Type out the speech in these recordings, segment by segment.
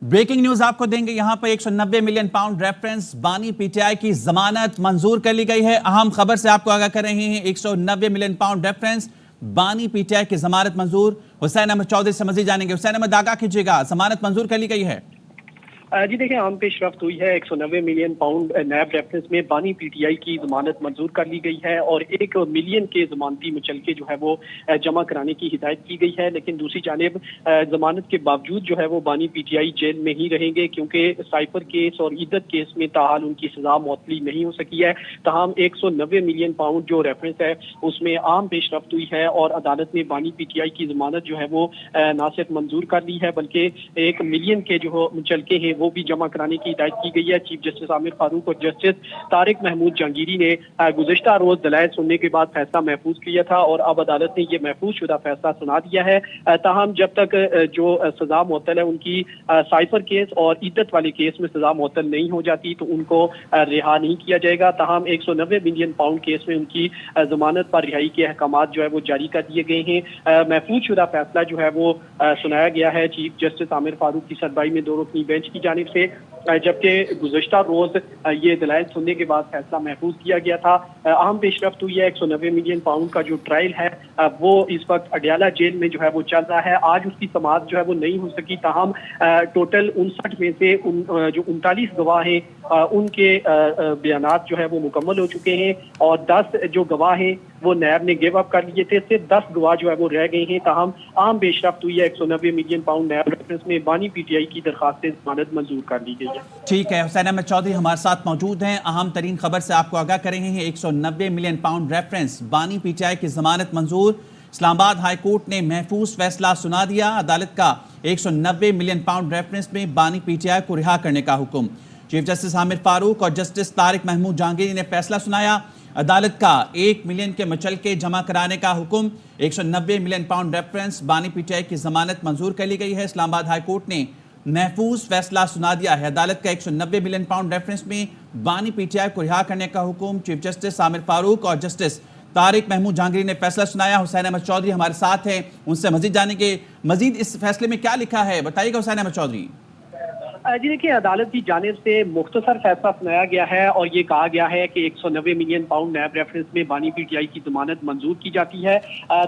Breaking news आपको देंगे। यहां पर 190 मिलियन पाउंड रेफरेंस बानी पीटीआई की जमानत मंजूर कर ली गई है। अहम खबर से आपको आगाह कर रहे हैं। 190 मिलियन पाउंड रेफरेंस बानी पीटीआई की जमानत मंजूर। हुसैन अहमद चौधरी से मजीद जानेंगे। हुसैन अहमद, आगाह कीजिएगा, जमानत मंजूर कर ली गई है। जी देखिए, आम पेशरफ्त हुई है। 190 मिलियन पाउंड नैब रेफरेंस में बानी पीटीआई की जमानत मंजूर कर ली गई है और 1 मिलियन के जमानती मुचलके जो है वो जमा कराने की हिदायत की गई है। लेकिन दूसरी जानिब जमानत के बावजूद जो है वो बानी पीटीआई जेल में ही रहेंगे, क्योंकि साइफर केस और इद्दत केस में ताहाल उनकी सजा मुअत्तली नहीं हो सकी है। तमाम 190 मिलियन पाउंड जो रेफरेंस है उसमें आम पेशरफ्त हुई है और अदालत ने बानी पीटीआई की जमानत जो है वो न सिर्फ मंजूर कर ली है बल्कि 1 मिलियन के जो मुचलके हैं वो भी जमा कराने की हिदायत की गई है। चीफ जस्टिस आमिर फारूक और जस्टिस तारिक महमूद जहांगीरी ने गुज़िश्ता रोज दलाइल सुनने के बाद फैसला महफूज किया था और अब अदालत ने यह महफूज शुदा फैसला सुना दिया है। ताहम जब तक जो सजा मुअत्तल है उनकी साइफर केस और इद्दत वाले केस में सजा मुअत्तल नहीं हो जाती तो उनको रिहा नहीं किया जाएगा। ताहम 190 मिलियन पाउंड केस में उनकी जमानत पर रिहाई के अहकाम जो है वो जारी कर दिए गए हैं। महफूज शुदा फैसला जो है वो सुनाया गया है चीफ जस्टिस आमिर फारूक की सरबराही में 2 रुकनी बेंच की जानिब से, जबकि गुज़िश्ता रोज ये दलाइल सुनने के बाद फैसला महफूज किया गया था। अहम पेशरफ्त हुई है। 190 मिलियन पाउंड का जो ट्रायल है वो इस वक्त अडियाला जेल में जो है वो चल रहा है। आज उसकी समाअत जो है वो नहीं हो सकी। ताहम टोटल 59 में से जो 39 गवाह हैं उनके बयानात जो है वो मुकम्मल हो चुके हैं और 10 जो गवाह हैं वो नैब ने गिव अप कर लिए थे। सिर्फ 10 गवाह जो है वो रह गए हैं। ताहम आम पेशरफ्त हुई है। 190 मिलियन पाउंड नैब रेफरेंस में बानी पीटीआई की दरखास्त जमानत मंजूर कर ली गई है। ठीक है, हुसैन अहमद चौधरी हमारे साथ मौजूद हैं। अहम तरीन खबर से आपको आगाह कर रहे हैं। 190 मिलियन पाउंड रेफरेंस बानी पीटीआई की जमानत मंजूर। इस्लामाबाद हाई कोर्ट ने महफूज फैसला सुना दिया। अदालत का 190 मिलियन पाउंड रेफरेंस में बानी पीटीआई को रिहा करने का हुक्म। चीफ जस्टिस आमिर फारूक और जस्टिस तारिक महमूद जहांगीरी ने फैसला सुनाया। अदालत का 1 मिलियन के मुचलके जमा कराने का हुक्म। 190 मिलियन पाउंड रेफरेंस बानी पीटीआई की जमानत मंजूर कर ली गई है। इस्लामाबाद हाई कोर्ट ने महफूज फैसला सुना दिया है। अदालत का 190 मिलियन पाउंड रेफरेंस में बानी पीटीआई को रिहा करने का हुक्म। चीफ जस्टिस आमिर फारूक और जस्टिस तारिक महमूद जहांगीरी ने फैसला सुनाया। हुसैन अहमद चौधरी हमारे साथ हैं, उनसे मजीद जानेंगे। मजीद इस फैसले में क्या लिखा है, बताइएगा हुसैन अहमद चौधरी। जी देखिए, अदालत की जानिब से मुख्तसर फैसला सुनाया गया है और ये कहा गया है कि 190 मिलियन पाउंड नैब रेफरेंस में बानी पीटीआई की जमानत मंजूर की जाती है।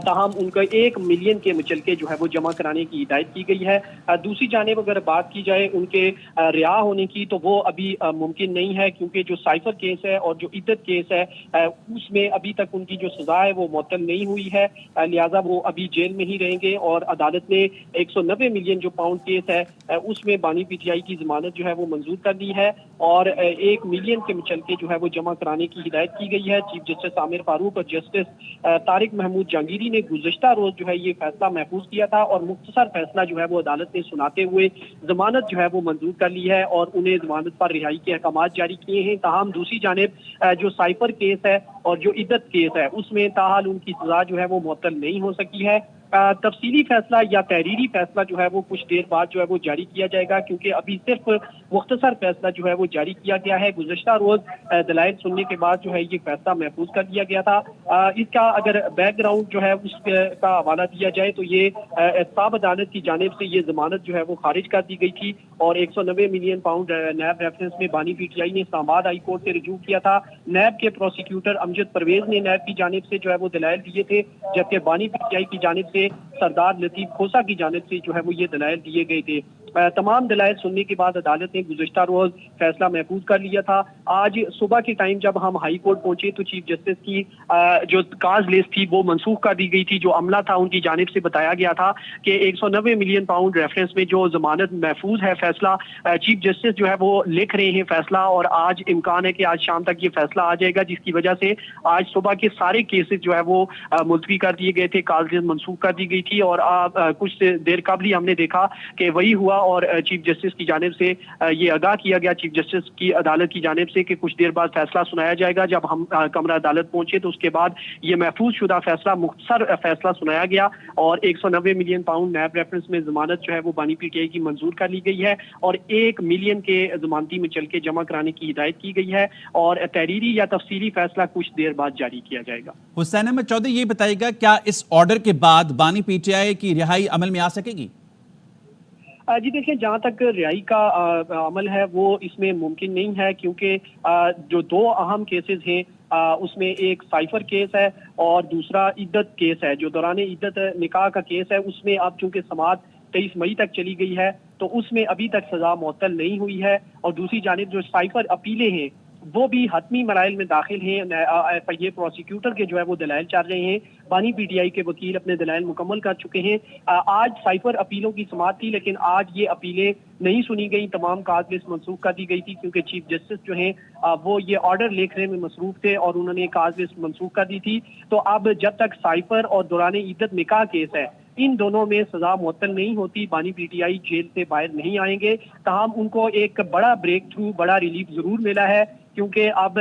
ताहम उनका 1 मिलियन के मुचलके जो है वो जमा कराने की हिदायत की गई है। दूसरी जानिब अगर बात की जाए उनके रिहा होने की तो वो अभी मुमकिन नहीं है, क्योंकि जो साइफर केस है और जो इद्दत केस है उसमें अभी तक उनकी जो सजा है वो मुअत्तल नहीं हुई है, लिहाजा वो अभी जेल में ही रहेंगे। और अदालत ने 190 मिलियन जो पाउंड केस है उसमें बानी पीटीआई की जमानत जो है वो मंजूर कर दी है और 1 मिलियन के मुचलके जो है वो जमा कराने की हिदायत की गई है। चीफ जस्टिस आमिर फारूक और जस्टिस तारिक महमूद जहांगीरी ने गुज़िश्ता रोज जो है ये फैसला महफूज किया था और मुख्तसर फैसला जो है वो अदालत ने सुनाते हुए जमानत जो है वो मंजूर कर ली है और उन्हें जमानत पर रिहाई के अहकाम जारी किए हैं। ताहम दूसरी जानिब जो साइफर केस है और जो इद्दत केस है उसमें ताहाल उनकी सजा जो है वो मुअत्तल नहीं हो सकी है। तफसीली फैसला या तहरीरी फैसला जो है वो कुछ देर बाद जो है वो जारी किया जाएगा, क्योंकि अभी सिर्फ मुख्तसर फैसला जो है वो जारी किया गया है। गुज़िश्ता रोज दलाइल सुनने के बाद जो है ये फैसला महफूज कर दिया गया था। इसका अगर बैकग्राउंड जो है उसका हवाला दिया जाए तो ये एहतसाब अदालत की जानिब से ये जमानत जो है वो खारिज कर दी गई थी और 190 मिलियन पाउंड नैब रेफरेंस में बानी पीटीआई ने इस्लामाबाद हाई कोर्ट से रिजू किया था। नैब के प्रोसिक्यूटर अमजद परवेज ने नैब की जानिब से जो है वो दलाइल दिए थे, जबकि बानी पीटीआई की जानिब से सरदार लतीफ खोसा की जानिब से जो है वो ये दलाइल दिए गए थे। तमाम दलाइल सुनने के बाद अदालत ने गुज़िश्ता रोज फैसला महफूज कर लिया था। आज सुबह के टाइम जब हम हाई कोर्ट पहुंचे तो चीफ जस्टिस की जो काज लिस्ट थी वो मनसूख कर दी गई थी। जो अमला था उनकी जानिब से बताया गया था कि 190 मिलियन पाउंड रेफरेंस में जो जमानत महफूज है फैसला चीफ जस्टिस जो है वो लिख रहे हैं फैसला और आज इम्कान है कि आज शाम तक ये फैसला आ जाएगा, जिसकी वजह से आज सुबह के सारे केसेस जो है वो मुलतवी कर दिए गए थे, काज लिस्ट मनसूख कर दी गई थी और कुछ देर कबल ही हमने देखा कि वही हुआ और चीफ जस्टिस की जानिब से ये आगाह किया गया चीफ जस्टिस की अदालत की जानिब से कि कुछ देर बाद फैसला सुनाया जाएगा। जब हम कमरा अदालत पहुंचे तो उसके बाद ये महफूज शुदा फैसला मुख्तसर फैसला सुनाया गया और 190 मिलियन पाउंड नैब रेफरेंस में जमानत जो है वो बानी पीटीआई की मंजूर कर ली गई है और 1 मिलियन के जमानती मुचलके जमा कराने की हिदायत की गई है और तहरीरी या तफसीली फैसला कुछ देर बाद जारी किया जाएगा। हुसैन अहमद चौधरी, ये बताइएगा क्या इस ऑर्डर के बाद बानी पीटीआई की रिहाई अमल में आ सकेगी? جی دیکھیں، جہاں تک رہائی کا عمل ہے وہ اس میں ممکن نہیں ہے، کیونکہ جو دو اہم کیسز ہیں اس میں ایک سائفر کیس ہے اور دوسرا عدت کیس ہے۔ جو دوران عدت نکاح کا کیس ہے اس میں اب چونکہ سماعت 23 مئی تک چلی گئی ہے تو اس میں ابھی تک سزا معطل نہیں ہوئی ہے، اور دوسری جانب جو سائفر اپیلیں ہیں وہ بھی حتمی مراحل میں داخل ہیں۔ یہ پروسیکیوٹر کے جو ہے وہ دلائل چل رہے ہیں، بانی پی ٹی آئی کے وکیل اپنے دلائل مکمل کر چکے ہیں۔ آج سائفر اپیلوں کی سماعت تھی، لیکن آج یہ اپیلیں نہیں سنی گئی، تمام کاز لسٹ منسوخ کر دی گئی تھی، کیونکہ چیف جسٹس جو ہیں وہ یہ آرڈر لکھنے میں مصروف تھے اور انہوں نے کاز لسٹ منسوخ کر دی تھی۔ تو اب جب تک سائفر اور دوران عدت نکاح کیس ہے ان دونوں میں سزا معطل نہیں ہوتی، بانی پی ٹی آئی جیل سے باہر نہیں آئیں گے۔ تاہم ان کو ایک بڑا بریک تھرو، بڑا ریلیف ضرور ملا ہے، کیونکہ اب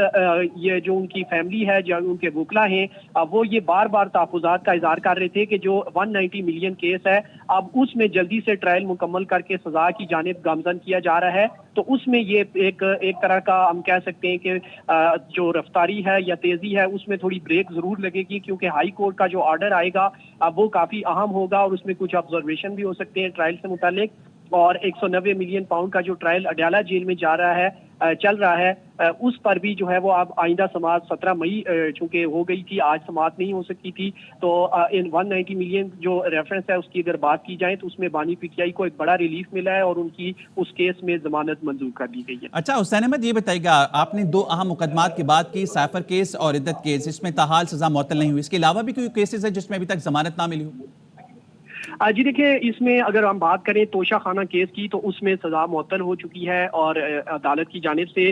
یہ جو ان کی فیملی ہے، جو ان کے وکلا ہیں، وہ یہ بار بار تحفظات کا اظہار کر رہے تھے کہ جو 190 ملین کیس ہے اب اس میں جلدی سے ٹرائل مکمل کر کے سزا کی جانب گامزن کیا جا رہا ہے، تو اس میں یہ ایک طرح کا ہم کہہ سکتے ہیں کہ جو رفتاری ہے یا تیزی ہے اس میں تھوڑی بریک ضرور لگے گی، کیونکہ ہائی کورٹ کا جو آرڈر آئے گا اب وہ کافی اہم ہوگا اور اس میں کچھ آبزرویشن بھی ہو سکتے ہیں ٹرائل سے متعلق۔ اور 190 ملین پاؤنڈ کا جو ٹرائل اڈیالہ جیل میں جا رہا ہے، چل رہا ہے، اس پر بھی جو ہے وہ اب آئندہ سماعت 17 مئی چونکہ ہو گئی تھی، آج سماعت نہیں ہو سکی تھی، تو ان 190 ملین جو ریفرنس ہے اس کی اگر بات کی جائے تو اس میں بانی پی ٹی آئی کو ایک بڑا ریلیف ملا ہے اور ان کی اس کیس میں ضمانت منظور کر دی گئی ہے۔ اچھا حسین احمد، یہ بتائیے گا، آپ نے دو اہم مقدمات کی بات کی، سائفر کیس اور عدت کیس، اس میں تاحال سزا معطل نہیں ہوئی، اس کے علاوہ بھی کوئی کیسز ہے جس میں ابھی تک ضمانت نہ ملی ہو؟ جی دیکھیں، اس میں اگر ہم بات کریں توشہ خانہ کیس کی تو اس میں سزا معطل ہو چکی ہے اور عدالت کی جانب سے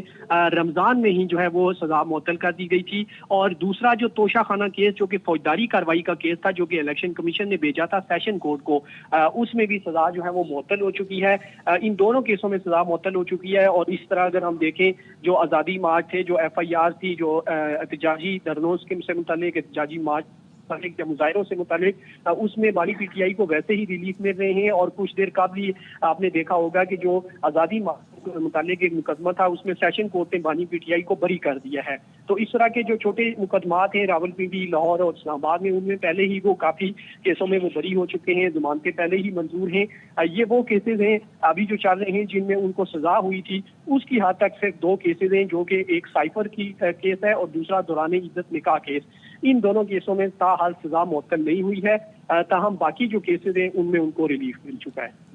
رمضان میں ہی جو ہے وہ سزا معطل کر دی گئی تھی۔ اور دوسرا جو توشہ خانہ کیس جو کہ فوجداری کارروائی کا کیس تھا، جو کہ الیکشن کمیشن نے بھیجا تھا سیشن کورٹ کو، اس میں بھی سزا جو ہے وہ معطل ہو چکی ہے۔ ان دونوں کیسوں میں سزا معطل ہو چکی ہے، اور اس طرح اگر ہم دیکھیں جو آزادی مارچ تھے، جو ایف آئی آر تھی، جو احتجاجی دھرنوں سے متعلق، احتجاجی مارچ یا مظاہروں سے متعلق، اس میں بانی پی ٹی آئی کو ویسے ہی ریلیف مل رہے ہیں۔ اور کچھ دیر قبل ہی آپ نے دیکھا ہوگا کہ جو آزادی متعلق ایک مقدمہ تھا اس میں سیشن کورٹ نے بانی پی ٹی آئی کو بری کر دیا ہے۔ تو اس طرح کے جو چھوٹے مقدمات ہیں راولپنڈی، لاہور اور اسلام آباد میں، ان میں پہلے ہی وہ کافی کیسوں میں وہ بری ہو چکے ہیں، ضمانتیں پہلے ہی منظور ہیں۔ یہ وہ کیسز ہیں ابھی جو چل رہے ہیں جن میں ان کو سزا ہوئی تھی، اس کی حد تک صرف دو کیسز ہیں، جو کہ ایک سائفر کی کیس ہے اور دوسرا دوران عدت نکاح کیس۔ ان دونوں کیسوں میں تاحال سزا معطل نہیں ہوئی ہے، تاہم باقی جو کیسز ہیں ان میں ان کو ریلیف مل چکا ہے۔